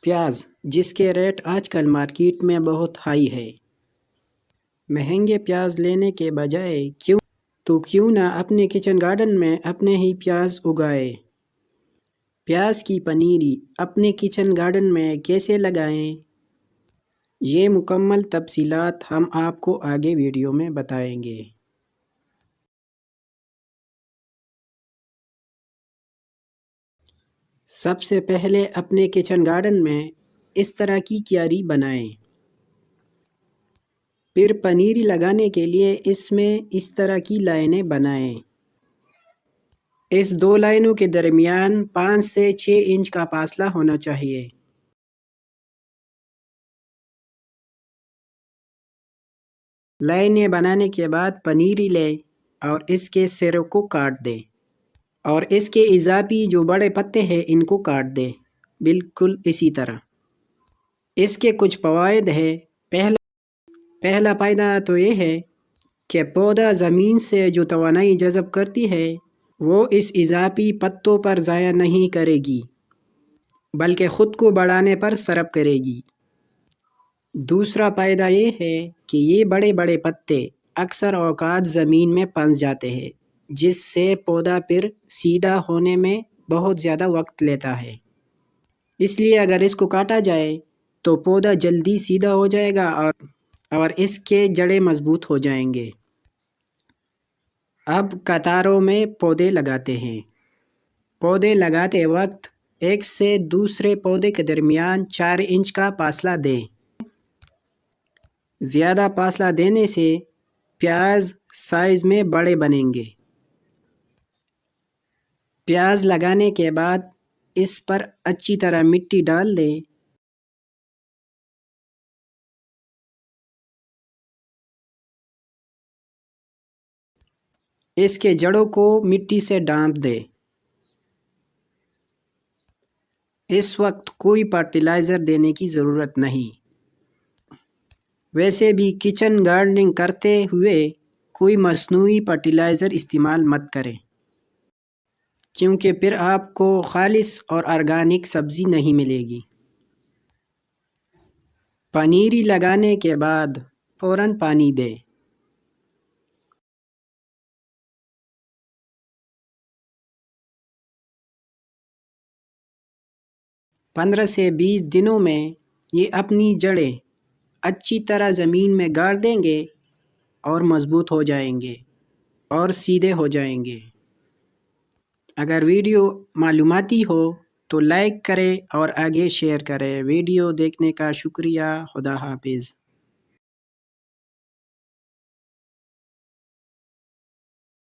پیاز جس کے ریٹ آج کل مارکیٹ میں بہت ہائی ہے۔ مہنگے پیاز لینے کے بجائے کیوں نہ اپنے کچن گارڈن میں اپنے ہی پیاز اگائیں۔ پیاز کی پنیری اپنے کچن گارڈن میں کیسے لگائیں، یہ مکمل تفصیلات ہم آپ کو آگے ویڈیو میں بتائیں گے۔ سب سے پہلے اپنے کچن گارڈن میں اس طرح کی کیاری بنائیں۔ پھر پنیری لگانے کے لیے اس میں اس طرح کی لائنیں بنائیں۔ اس دو لائنوں کے درمیان 5 سے 6 انچ کا فاصلہ ہونا چاہیے۔ لائنیں بنانے کے بعد پنیری لیں اور اس کے سروں کو کاٹ دیں اور اس کے اضافی جو بڑے پتے ہیں ان کو کاٹ دیں، بالکل اسی طرح۔ اس کے کچھ فوائد ہیں۔ پہلا فائدہ تو یہ ہے کہ پودا زمین سے جو توانائی جذب کرتی ہے وہ اس اضافی پتوں پر ضائع نہیں کرے گی بلکہ خود کو بڑھانے پر صرف کرے گی۔ دوسرا فائدہ یہ ہے کہ یہ بڑے بڑے پتے اکثر اوقات زمین میں پھنس جاتے ہیں جس سے پودا پھر سیدھا ہونے میں بہت زیادہ وقت لیتا ہے۔ اس لیے اگر اس کو کاٹا جائے تو پودا جلدی سیدھا ہو جائے گا اور اس کے جڑیں مضبوط ہو جائیں گے۔ اب قطاروں میں پودے لگاتے ہیں۔ پودے لگاتے وقت ایک سے دوسرے پودے کے درمیان 4 انچ کا فاصلہ دیں۔ زیادہ فاصلہ دینے سے پیاز سائز میں بڑے بنیں گے۔ پیاز لگانے کے بعد اس پر اچھی طرح مٹی ڈال دیں۔ اس کے جڑوں کو مٹی سے ڈھانپ دیں۔ اس وقت کوئی فرٹیلائزر دینے کی ضرورت نہیں۔ ویسے بھی کچن گارڈننگ کرتے ہوئے کوئی مصنوعی فرٹیلائزر استعمال مت کریں کیونکہ پھر آپ کو خالص اور آرگینک سبزی نہیں ملے گی۔ پنیری لگانے کے بعد فوراً پانی دیں۔ 15 سے 20 دنوں میں یہ اپنی جڑیں اچھی طرح زمین میں گاڑ دیں گے اور مضبوط ہو جائیں گے اور سیدھے ہو جائیں گے۔ اگر ویڈیو معلوماتی ہو تو لائک کریں اور آگے شیئر کریں۔ ویڈیو دیکھنے کا شکریہ۔ خدا حافظ۔